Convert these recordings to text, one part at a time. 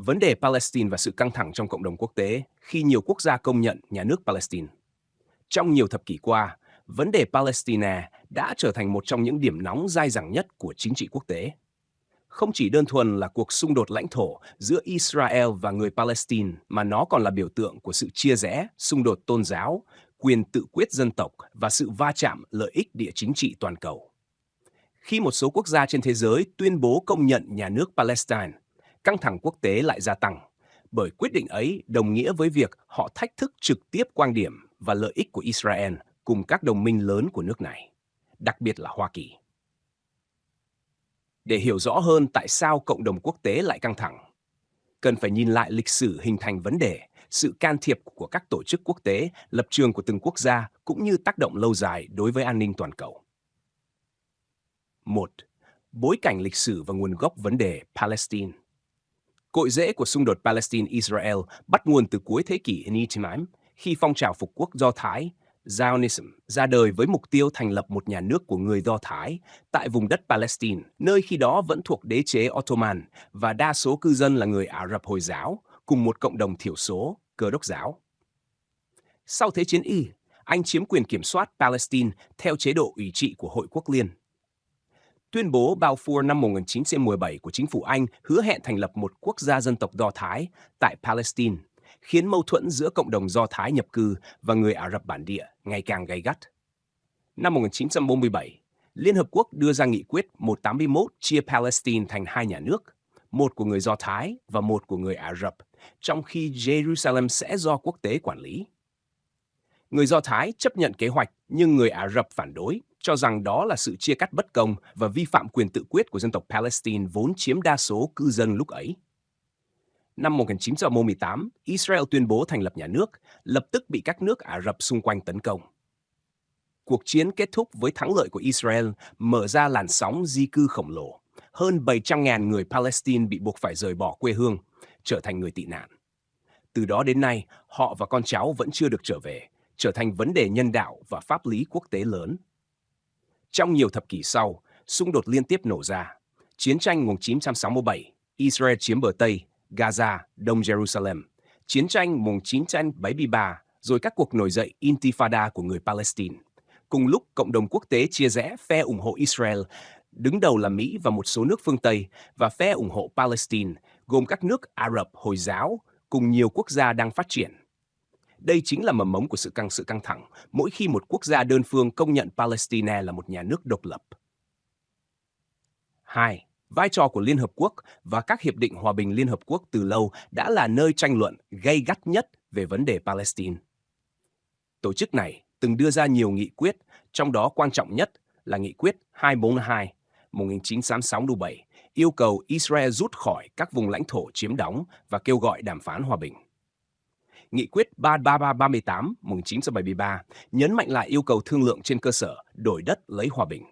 Vấn đề Palestine và sự căng thẳng trong cộng đồng quốc tế khi nhiều quốc gia công nhận nhà nước Palestine. Trong nhiều thập kỷ qua, vấn đề Palestine đã trở thành một trong những điểm nóng dai dẳng nhất của chính trị quốc tế. Không chỉ đơn thuần là cuộc xung đột lãnh thổ giữa Israel và người Palestine, mà nó còn là biểu tượng của sự chia rẽ, xung đột tôn giáo, quyền tự quyết dân tộc và sự va chạm lợi ích địa chính trị toàn cầu. Khi một số quốc gia trên thế giới tuyên bố công nhận nhà nước Palestine, căng thẳng quốc tế lại gia tăng, bởi quyết định ấy đồng nghĩa với việc họ thách thức trực tiếp quan điểm và lợi ích của Israel cùng các đồng minh lớn của nước này, đặc biệt là Hoa Kỳ. Để hiểu rõ hơn tại sao cộng đồng quốc tế lại căng thẳng, cần phải nhìn lại lịch sử hình thành vấn đề, sự can thiệp của các tổ chức quốc tế, lập trường của từng quốc gia cũng như tác động lâu dài đối với an ninh toàn cầu. 1. Bối cảnh lịch sử và nguồn gốc vấn đề Palestine. Cội rễ của xung đột Palestine-Israel bắt nguồn từ cuối thế kỷ Enlightenment, khi phong trào phục quốc Do Thái, Zionism, ra đời với mục tiêu thành lập một nhà nước của người Do Thái tại vùng đất Palestine, nơi khi đó vẫn thuộc đế chế Ottoman và đa số cư dân là người Ả Rập Hồi giáo, cùng một cộng đồng thiểu số, Cơ đốc giáo. Sau Thế chiến Y, Anh chiếm quyền kiểm soát Palestine theo chế độ ủy trị của Hội Quốc Liên. Tuyên bố Balfour năm 1917 của chính phủ Anh hứa hẹn thành lập một quốc gia dân tộc Do Thái tại Palestine, khiến mâu thuẫn giữa cộng đồng Do Thái nhập cư và người Ả Rập bản địa ngày càng gay gắt. Năm 1947, Liên Hợp Quốc đưa ra nghị quyết 181 chia Palestine thành hai nhà nước, một của người Do Thái và một của người Ả Rập, trong khi Jerusalem sẽ do quốc tế quản lý. Người Do Thái chấp nhận kế hoạch, nhưng người Ả Rập phản đối, cho rằng đó là sự chia cắt bất công và vi phạm quyền tự quyết của dân tộc Palestine vốn chiếm đa số cư dân lúc ấy. Năm 1948, Israel tuyên bố thành lập nhà nước, lập tức bị các nước Ả Rập xung quanh tấn công. Cuộc chiến kết thúc với thắng lợi của Israel, mở ra làn sóng di cư khổng lồ. Hơn 700.000 người Palestine bị buộc phải rời bỏ quê hương, trở thành người tị nạn. Từ đó đến nay, họ và con cháu vẫn chưa được trở về, trở thành vấn đề nhân đạo và pháp lý quốc tế lớn. Trong nhiều thập kỷ sau, xung đột liên tiếp nổ ra. Chiến tranh 1967, Israel chiếm bờ Tây, Gaza, Đông Jerusalem. Chiến tranh 1973, rồi các cuộc nổi dậy Intifada của người Palestine. Cùng lúc, cộng đồng quốc tế chia rẽ phe ủng hộ Israel, đứng đầu là Mỹ và một số nước phương Tây, và phe ủng hộ Palestine, gồm các nước Ả Rập, Hồi giáo, cùng nhiều quốc gia đang phát triển. Đây chính là mầm mống của sự căng thẳng mỗi khi một quốc gia đơn phương công nhận Palestine là một nhà nước độc lập. 2. Vai trò của Liên Hợp Quốc và các hiệp định hòa bình Liên Hợp Quốc từ lâu đã là nơi tranh luận gay gắt nhất về vấn đề Palestine. Tổ chức này từng đưa ra nhiều nghị quyết, trong đó quan trọng nhất là Nghị quyết 242 1966-7 yêu cầu Israel rút khỏi các vùng lãnh thổ chiếm đóng và kêu gọi đàm phán hòa bình. Nghị quyết 33338 1973 nhấn mạnh lại yêu cầu thương lượng trên cơ sở đổi đất lấy hòa bình.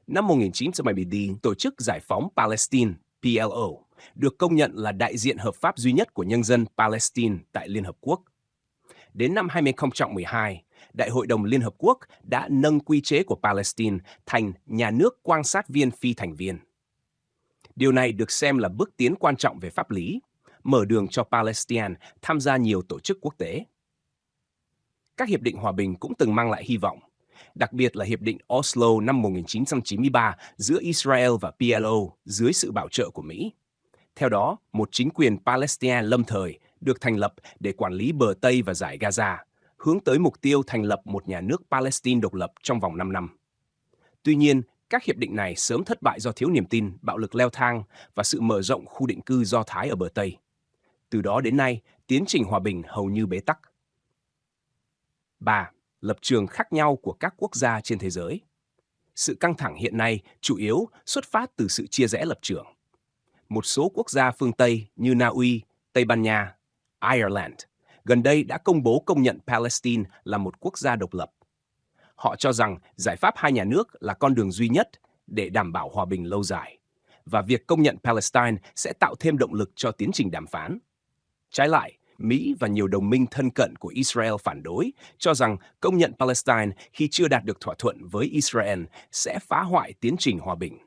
Năm 1974, Tổ chức Giải phóng Palestine PLO được công nhận là đại diện hợp pháp duy nhất của nhân dân Palestine tại Liên Hợp Quốc. Đến năm 2012, Đại hội đồng Liên Hợp Quốc đã nâng quy chế của Palestine thành nhà nước quan sát viên phi thành viên. Điều này được xem là bước tiến quan trọng về pháp lý, mở đường cho Palestine tham gia nhiều tổ chức quốc tế. Các hiệp định hòa bình cũng từng mang lại hy vọng, đặc biệt là Hiệp định Oslo năm 1993 giữa Israel và PLO dưới sự bảo trợ của Mỹ. Theo đó, một chính quyền Palestine lâm thời được thành lập để quản lý bờ Tây và dải Gaza, hướng tới mục tiêu thành lập một nhà nước Palestine độc lập trong vòng 5 năm. Tuy nhiên, các hiệp định này sớm thất bại do thiếu niềm tin, bạo lực leo thang và sự mở rộng khu định cư Do Thái ở bờ Tây. Từ đó đến nay, tiến trình hòa bình hầu như bế tắc. 3. Lập trường khác nhau của các quốc gia trên thế giới. Sự căng thẳng hiện nay chủ yếu xuất phát từ sự chia rẽ lập trường. Một số quốc gia phương Tây như Na Uy, Tây Ban Nha, Ireland gần đây đã công bố công nhận Palestine là một quốc gia độc lập. Họ cho rằng giải pháp hai nhà nước là con đường duy nhất để đảm bảo hòa bình lâu dài, và việc công nhận Palestine sẽ tạo thêm động lực cho tiến trình đàm phán. Trái lại, Mỹ và nhiều đồng minh thân cận của Israel phản đối, cho rằng công nhận Palestine khi chưa đạt được thỏa thuận với Israel sẽ phá hoại tiến trình hòa bình.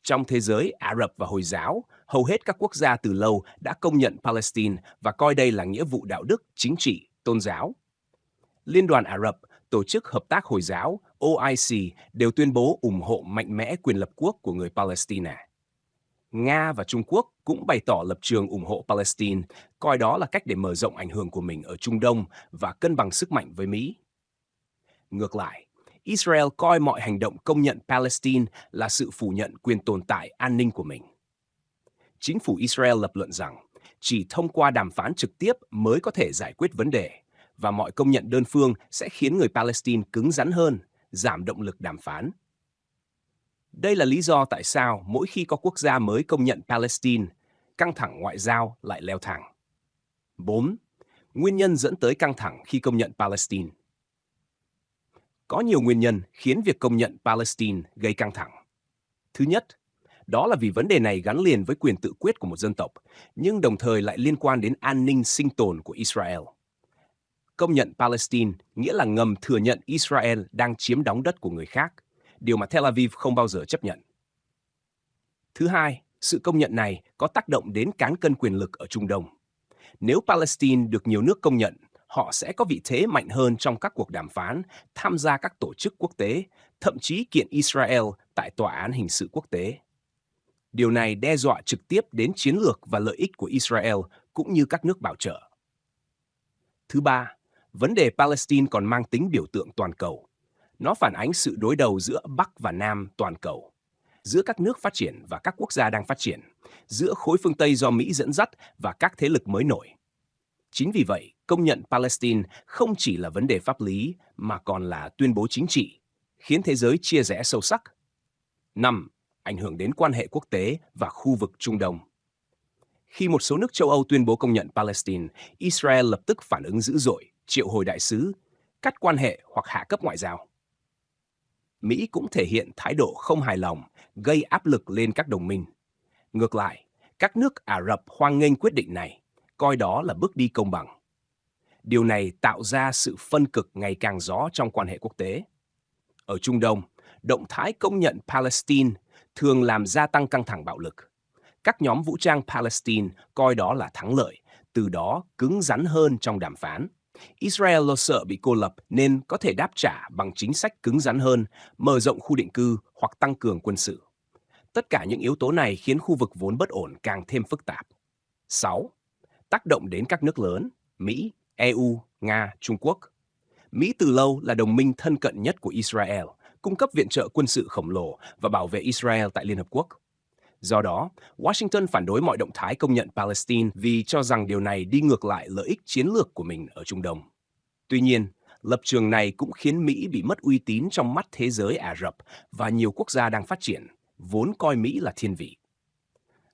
Trong thế giới Ả Rập và Hồi giáo, hầu hết các quốc gia từ lâu đã công nhận Palestine và coi đây là nghĩa vụ đạo đức, chính trị, tôn giáo. Liên đoàn Ả Rập, Tổ chức Hợp tác Hồi giáo, OIC đều tuyên bố ủng hộ mạnh mẽ quyền lập quốc của người Palestine. Nga và Trung Quốc cũng bày tỏ lập trường ủng hộ Palestine, coi đó là cách để mở rộng ảnh hưởng của mình ở Trung Đông và cân bằng sức mạnh với Mỹ. Ngược lại, Israel coi mọi hành động công nhận Palestine là sự phủ nhận quyền tồn tại an ninh của mình. Chính phủ Israel lập luận rằng chỉ thông qua đàm phán trực tiếp mới có thể giải quyết vấn đề, và mọi công nhận đơn phương sẽ khiến người Palestine cứng rắn hơn, giảm động lực đàm phán. Đây là lý do tại sao mỗi khi có quốc gia mới công nhận Palestine, căng thẳng ngoại giao lại leo thang. 4. Nguyên nhân dẫn tới căng thẳng khi công nhận Palestine. Có nhiều nguyên nhân khiến việc công nhận Palestine gây căng thẳng. Thứ nhất, đó là vì vấn đề này gắn liền với quyền tự quyết của một dân tộc, nhưng đồng thời lại liên quan đến an ninh sinh tồn của Israel. Công nhận Palestine nghĩa là ngầm thừa nhận Israel đang chiếm đóng đất của người khác, điều mà Tel Aviv không bao giờ chấp nhận. Thứ hai, sự công nhận này có tác động đến cán cân quyền lực ở Trung Đông. Nếu Palestine được nhiều nước công nhận, họ sẽ có vị thế mạnh hơn trong các cuộc đàm phán, tham gia các tổ chức quốc tế, thậm chí kiện Israel tại Tòa án Hình sự Quốc tế. Điều này đe dọa trực tiếp đến chiến lược và lợi ích của Israel cũng như các nước bảo trợ. Thứ ba, vấn đề Palestine còn mang tính biểu tượng toàn cầu. Nó phản ánh sự đối đầu giữa Bắc và Nam toàn cầu, giữa các nước phát triển và các quốc gia đang phát triển, giữa khối phương Tây do Mỹ dẫn dắt và các thế lực mới nổi. Chính vì vậy, công nhận Palestine không chỉ là vấn đề pháp lý mà còn là tuyên bố chính trị, khiến thế giới chia rẽ sâu sắc. 5. Ảnh hưởng đến quan hệ quốc tế và khu vực Trung Đông. Khi một số nước châu Âu tuyên bố công nhận Palestine, Israel lập tức phản ứng dữ dội, triệu hồi đại sứ, cắt quan hệ hoặc hạ cấp ngoại giao. Mỹ cũng thể hiện thái độ không hài lòng, gây áp lực lên các đồng minh. Ngược lại, các nước Ả Rập hoan nghênh quyết định này, coi đó là bước đi công bằng. Điều này tạo ra sự phân cực ngày càng rõ trong quan hệ quốc tế. Ở Trung Đông, động thái công nhận Palestine thường làm gia tăng căng thẳng bạo lực. Các nhóm vũ trang Palestine coi đó là thắng lợi, từ đó cứng rắn hơn trong đàm phán. Israel lo sợ bị cô lập nên có thể đáp trả bằng chính sách cứng rắn hơn, mở rộng khu định cư hoặc tăng cường quân sự. Tất cả những yếu tố này khiến khu vực vốn bất ổn càng thêm phức tạp. 6. Tác động đến các nước lớn, Mỹ, EU, Nga, Trung Quốc. Mỹ từ lâu là đồng minh thân cận nhất của Israel, cung cấp viện trợ quân sự khổng lồ và bảo vệ Israel tại Liên Hợp Quốc. Do đó, Washington phản đối mọi động thái công nhận Palestine vì cho rằng điều này đi ngược lại lợi ích chiến lược của mình ở Trung Đông. Tuy nhiên, lập trường này cũng khiến Mỹ bị mất uy tín trong mắt thế giới Ả Rập và nhiều quốc gia đang phát triển, vốn coi Mỹ là thiên vị.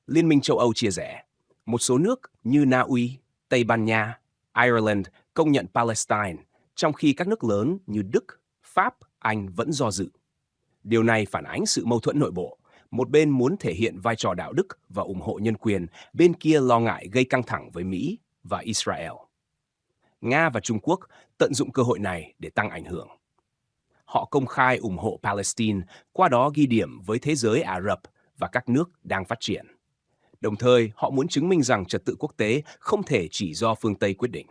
Liên minh châu Âu chia rẽ. Một số nước như Na Uy, Tây Ban Nha, Ireland công nhận Palestine, trong khi các nước lớn như Đức, Pháp, Anh vẫn do dự. Điều này phản ánh sự mâu thuẫn nội bộ. Một bên muốn thể hiện vai trò đạo đức và ủng hộ nhân quyền, bên kia lo ngại gây căng thẳng với Mỹ và Israel. Nga và Trung Quốc tận dụng cơ hội này để tăng ảnh hưởng. Họ công khai ủng hộ Palestine, qua đó ghi điểm với thế giới Ả Rập và các nước đang phát triển. Đồng thời, họ muốn chứng minh rằng trật tự quốc tế không thể chỉ do phương Tây quyết định.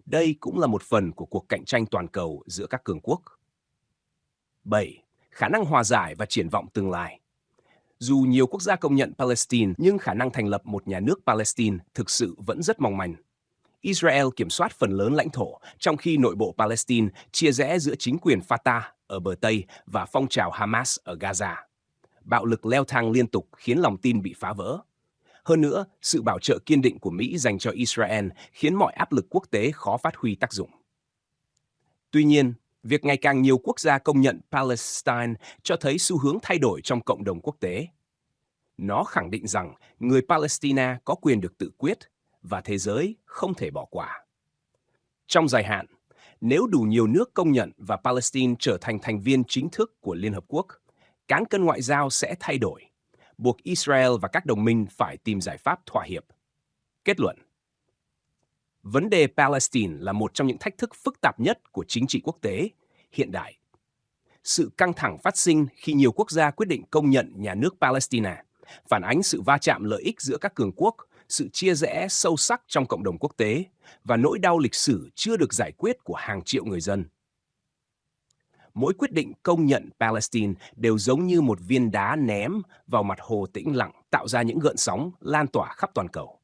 Đây cũng là một phần của cuộc cạnh tranh toàn cầu giữa các cường quốc. 7. Khả năng hòa giải và triển vọng tương lai. Dù nhiều quốc gia công nhận Palestine, nhưng khả năng thành lập một nhà nước Palestine thực sự vẫn rất mong manh. Israel kiểm soát phần lớn lãnh thổ, trong khi nội bộ Palestine chia rẽ giữa chính quyền Fatah ở bờ Tây và phong trào Hamas ở Gaza. Bạo lực leo thang liên tục khiến lòng tin bị phá vỡ. Hơn nữa, sự bảo trợ kiên định của Mỹ dành cho Israel khiến mọi áp lực quốc tế khó phát huy tác dụng. Tuy nhiên, việc ngày càng nhiều quốc gia công nhận Palestine cho thấy xu hướng thay đổi trong cộng đồng quốc tế. Nó khẳng định rằng người Palestine có quyền được tự quyết và thế giới không thể bỏ qua. Trong dài hạn, nếu đủ nhiều nước công nhận và Palestine trở thành thành viên chính thức của Liên Hợp Quốc, cán cân ngoại giao sẽ thay đổi, buộc Israel và các đồng minh phải tìm giải pháp thỏa hiệp. Kết luận: vấn đề Palestine là một trong những thách thức phức tạp nhất của chính trị quốc tế hiện đại. Sự căng thẳng phát sinh khi nhiều quốc gia quyết định công nhận nhà nước Palestine, phản ánh sự va chạm lợi ích giữa các cường quốc, sự chia rẽ sâu sắc trong cộng đồng quốc tế và nỗi đau lịch sử chưa được giải quyết của hàng triệu người dân. Mỗi quyết định công nhận Palestine đều giống như một viên đá ném vào mặt hồ tĩnh lặng, tạo ra những gợn sóng lan tỏa khắp toàn cầu.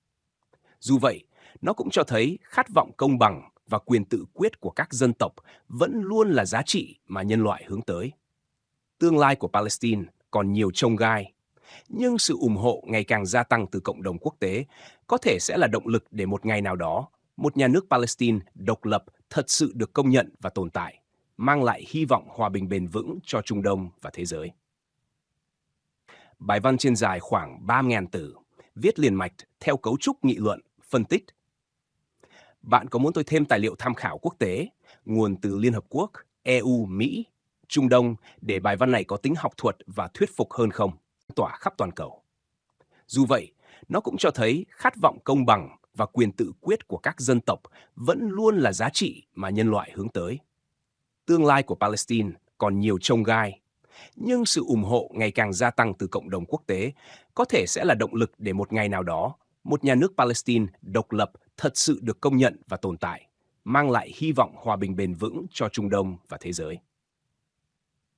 Dù vậy, nó cũng cho thấy khát vọng công bằng và quyền tự quyết của các dân tộc vẫn luôn là giá trị mà nhân loại hướng tới. Tương lai của Palestine còn nhiều chông gai, nhưng sự ủng hộ ngày càng gia tăng từ cộng đồng quốc tế có thể sẽ là động lực để một ngày nào đó, một nhà nước Palestine độc lập thật sự được công nhận và tồn tại, mang lại hy vọng hòa bình bền vững cho Trung Đông và thế giới. Bài văn trên dài khoảng 30.000 từ, viết liền mạch theo cấu trúc nghị luận, phân tích. Bạn có muốn tôi thêm tài liệu tham khảo quốc tế, nguồn từ Liên Hợp Quốc, EU, Mỹ, Trung Đông để bài văn này có tính học thuật và thuyết phục hơn không? Tỏa khắp toàn cầu. Dù vậy, nó cũng cho thấy khát vọng công bằng và quyền tự quyết của các dân tộc vẫn luôn là giá trị mà nhân loại hướng tới. Tương lai của Palestine còn nhiều chông gai, nhưng sự ủng hộ ngày càng gia tăng từ cộng đồng quốc tế có thể sẽ là động lực để một ngày nào đó, một nhà nước Palestine độc lập thật sự được công nhận và tồn tại, mang lại hy vọng hòa bình bền vững cho Trung Đông và thế giới.